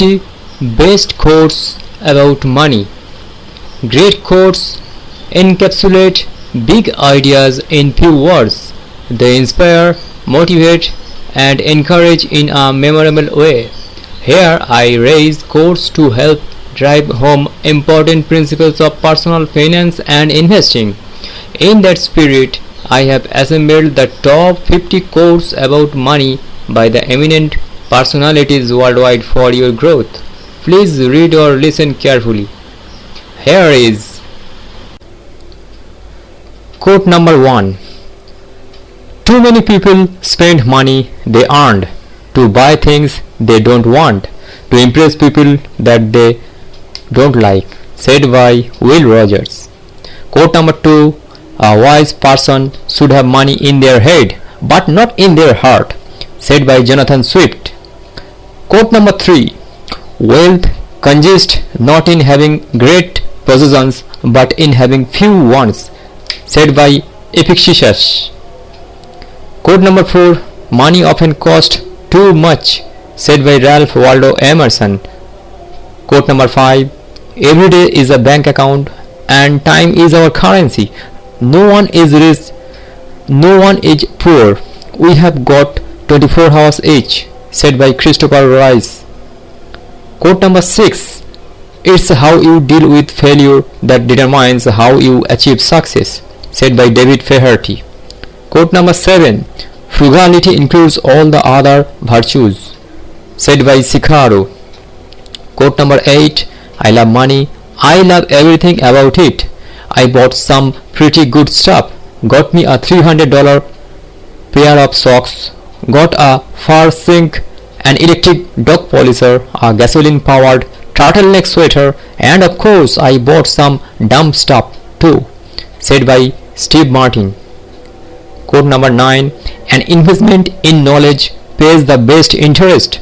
50 best quotes about money. Great quotes encapsulate big ideas in few words. They inspire, motivate, and encourage in a memorable way. Here I raise quotes to help drive home important principles of personal finance and investing. In that spirit, I have assembled the top 50 quotes about money by the eminent personalities worldwide for your growth. Please read or listen carefully. Here is quote number 1. Too many people spend money they earned to buy things they don't want, to impress people that they don't like. Said by Will Rogers. Quote number 2. A wise person should have money in their head but not in their heart. Said by Jonathan Swift. Quote number 3. Wealth consists not in having great possessions but in having few ones. Said by Epictetus. Quote number 4. Money often costs too much. Said by Ralph Waldo Emerson. Quote number 5. Every day is a bank account and time is our currency. No one is rich, no one is poor. We have got 24 hours each. Said by Christopher Rice. Quote number 6. It's how you deal with failure that determines how you achieve success. Said by David Feherty. Quote number 7. Frugality includes all the other virtues. Said by Cicero. Quote number 8. I love money. I love everything about it. I bought some pretty good stuff. Got me a $300 pair of socks. Got a fur sink, an electric dog polisher, a gasoline-powered turtleneck sweater, and of course I bought some dumb stuff too. Said by Steve Martin. Quote number 9. An investment in knowledge pays the best interest.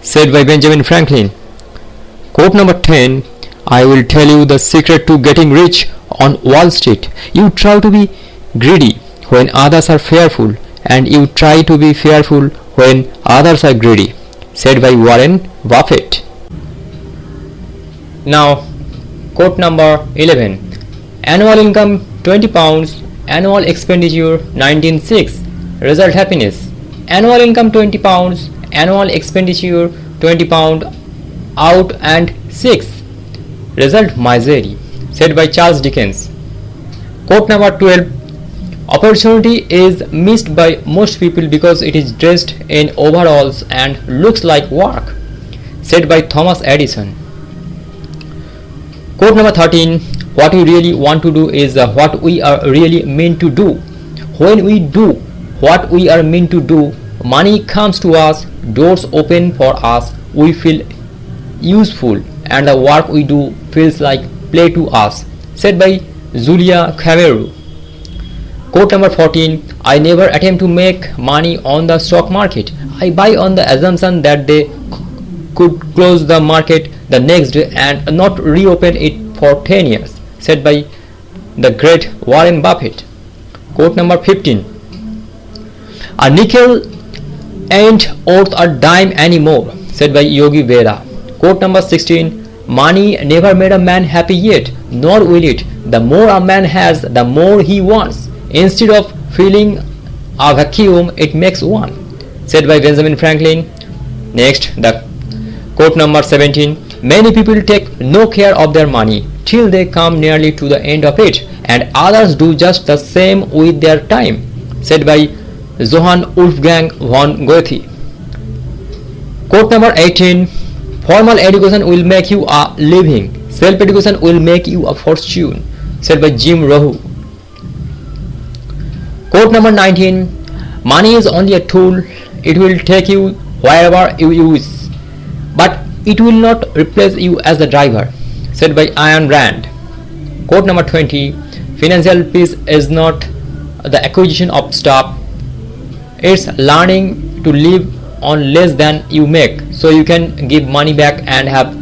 Said by Benjamin Franklin. Quote number 10. I will tell you the secret to getting rich on Wall Street. You try to be greedy when others are fearful, and you try to be fearful when others are greedy. Said by Warren Buffett. Now, quote number 11. Annual income 20 pounds, annual expenditure 19.6. Result happiness. Annual income 20 pounds, annual expenditure 20 pound out and 6. Result misery. Said by Charles Dickens. Quote number 12. Opportunity is missed by most people because it is dressed in overalls and looks like work. Said by Thomas Edison. Quote number 13. What we really want to do is what we are really meant to do. When we do what we are meant to do, money comes to us, doors open for us, we feel useful, and the work we do feels like play to us. Said by Julia Cameron. Quote number 14. I never attempt to make money on the stock market. I buy on the assumption that they could close the market the next day and not reopen it for 10 years. Said by the great Warren Buffett. Quote number 15. A nickel ain't worth a dime anymore. Said by Yogi Berra. Quote number 16. Money never made a man happy yet, nor will it. The more a man has, the more he wants. Instead of filling a vacuum, it makes one. Said by Benjamin Franklin. Next, the quote number 17. Many people take no care of their money till they come nearly to the end of it, and others do just the same with their time. Said by Johann Wolfgang von Goethe. Quote number 18. Formal education will make you a living. Self-education will make you a fortune. Said by Jim Rohn. Quote number 19. Money is only a tool. It will take you wherever you use, but it will not replace you as the driver. Said by Ayn Rand. Quote number 20. Financial peace is not the acquisition of stuff. It's learning to live on less than you make, so you can give money back and have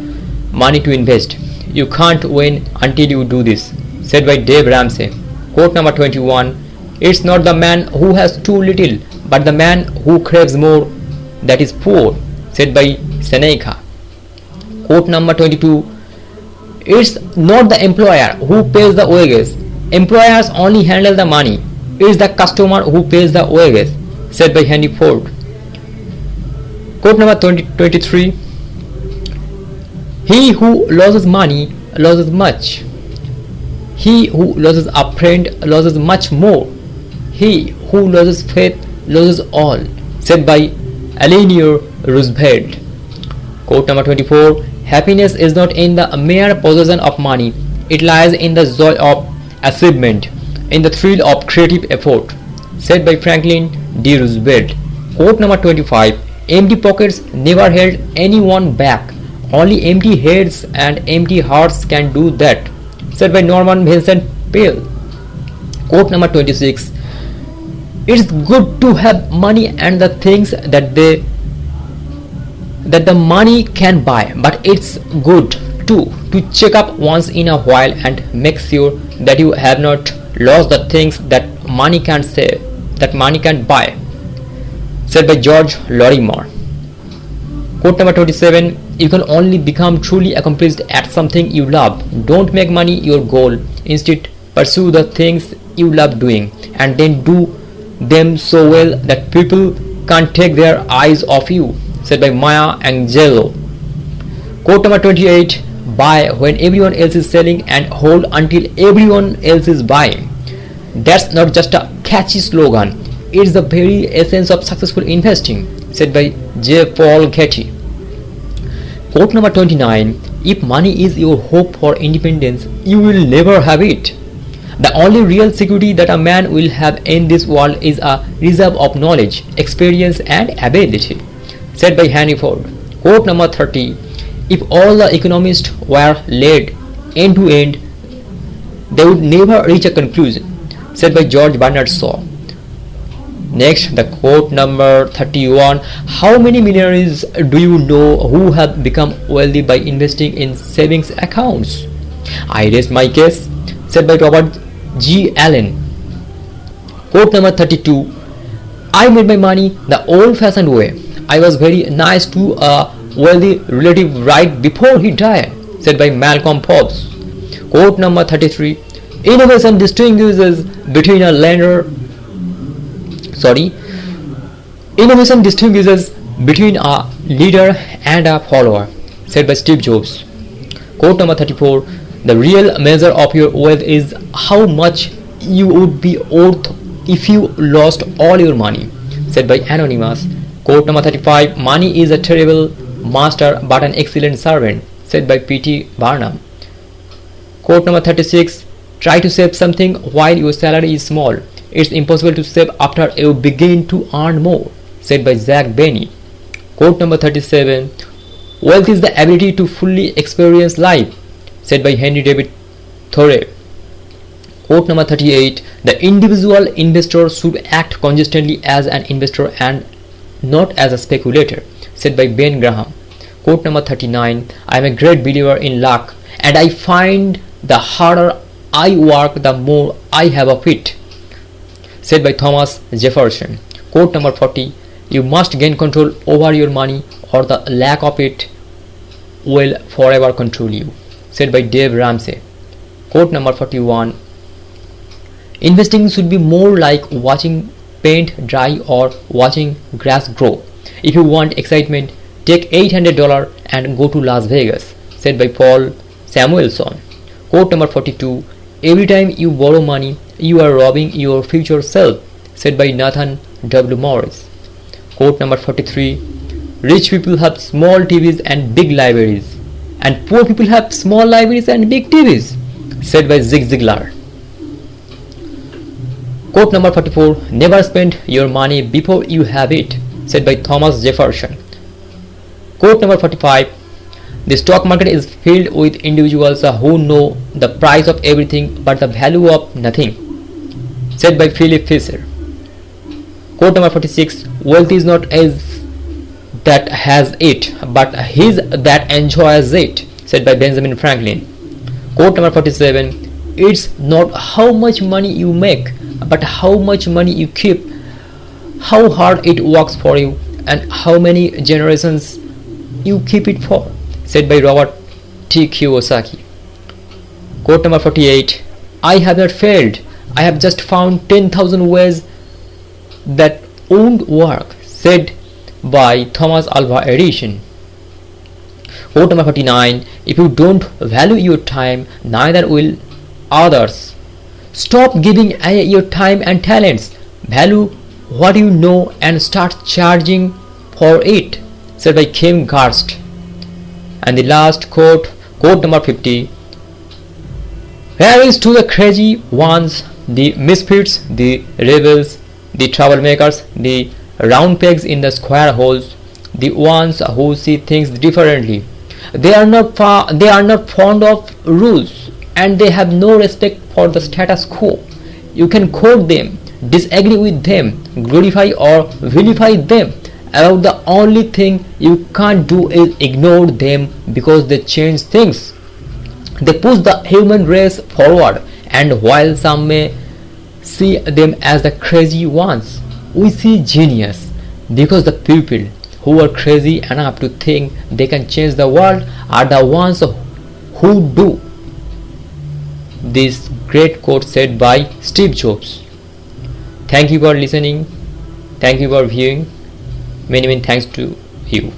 money to invest. You can't win until you do this. Said by Dave Ramsey. Quote number 21. It's not the man who has too little, but the man who craves more that is poor. Said by Seneca. Quote number 22. It's not the employer who pays the wages. Employers only handle the money. It's the customer who pays the wages, said by Henry Ford. Quote number 23. He who loses money loses much. He who loses a friend loses much more. He who loses faith loses all, said by Eleanor Roosevelt. Quote number 24. Happiness is not in the mere possession of money. It lies in the joy of achievement, in the thrill of creative effort, said by Franklin D. Roosevelt. Quote number 25. Empty pockets never held anyone back. Only empty heads and empty hearts can do that, said by Norman Vincent Peale. Quote number 26. It's good to have money and the things that the money can buy, but it's good too to check up once in a while and make sure that you have not lost the things that money can't buy, said by George Lorimer. Quote number 27. You can only become truly accomplished at something you love. Don't make money your goal. Instead, pursue the things you love doing and then do them so well that people can't take their eyes off you, said by Maya Angelou. Quote number 28. Buy when everyone else is selling and hold until everyone else is buying. That's not just a catchy slogan, it's the very essence of successful investing, said by J. Paul Getty. Quote number 29. If money is your hope for independence, you will never have it. The only real security that a man will have in this world is a reserve of knowledge, experience and ability, said by Henry Ford. Quote number 30. If all the economists were led end to end, they would never reach a conclusion, said by George Bernard Shaw. Next, the quote number 31. How many millionaires do you know who have become wealthy by investing in savings accounts? I rest my case, said by Robert G. Allen. Quote number 32. I made my money the old-fashioned way. I was very nice to a wealthy relative right before he died, said by Malcolm Forbes. Quote number 33. Innovation distinguishes between a leader and a follower, said by Steve Jobs. Quote number 34. The real measure of your wealth is how much you would be worth if you lost all your money, said by Anonymous. Quote number 35. Money is a terrible master but an excellent servant, said by P.T. Barnum. Quote number 36. Try to save something while your salary is small. It's impossible to save after you begin to earn more, said by Zach Benny. Quote number 37. Wealth is the ability to fully experience life, said by Henry David Thoreau. Quote number 38. The individual investor should act consistently as an investor and not as a speculator, said by Ben Graham. Quote number 39. I am a great believer in luck, and I find the harder I work, the more I have of it, said by Thomas Jefferson. Quote number 40. You must gain control over your money or the lack of it will forever control you, said by Dave Ramsey. Quote number 41. Investing should be more like watching paint dry or watching grass grow. If you want excitement, take $800 and go to Las Vegas, said by Paul Samuelson. Quote number 42. Every time you borrow money, you are robbing your future self, said by Nathan W. Morris. Quote number 43. Rich people have small TVs and big libraries, and poor people have small libraries and big TVs, said by Zig Ziglar. Quote number 44. Never spend your money before you have it, said by Thomas Jefferson. Quote number 45. The stock market is filled with individuals who know the price of everything but the value of nothing, said by Philip Fisher. Quote number 46. Wealth is not his that has it, but his that enjoys it, said by Benjamin Franklin. Quote number 47. It's not how much money you make, but how much money you keep, how hard it works for you, and how many generations you keep it for, said by Robert T. Kiyosaki. Quote number 48. I have not failed. I have just found 10,000 ways that won't work, said by Thomas Alva Edison. Quote number 49. If you don't value your time, neither will others. Stop giving away your time and talents. Value what you know and start charging for it, said by Kim Garst. And the last quote number 50. Here is to the crazy ones, the misfits, the rebels, the troublemakers, the round pegs in the square holes, the ones who see things differently. They are not fond of rules, and they have no respect for the status quo. You can quote them, disagree with them, glorify or vilify them. About the only thing you can't do is ignore them, because they change things. They push the human race forward, and while some may see them as the crazy ones, we see genius, because the people who are crazy enough to think they can change the world are the ones who do. This great quote said by Steve Jobs. Thank you for listening. Thank you for viewing. Many thanks to you.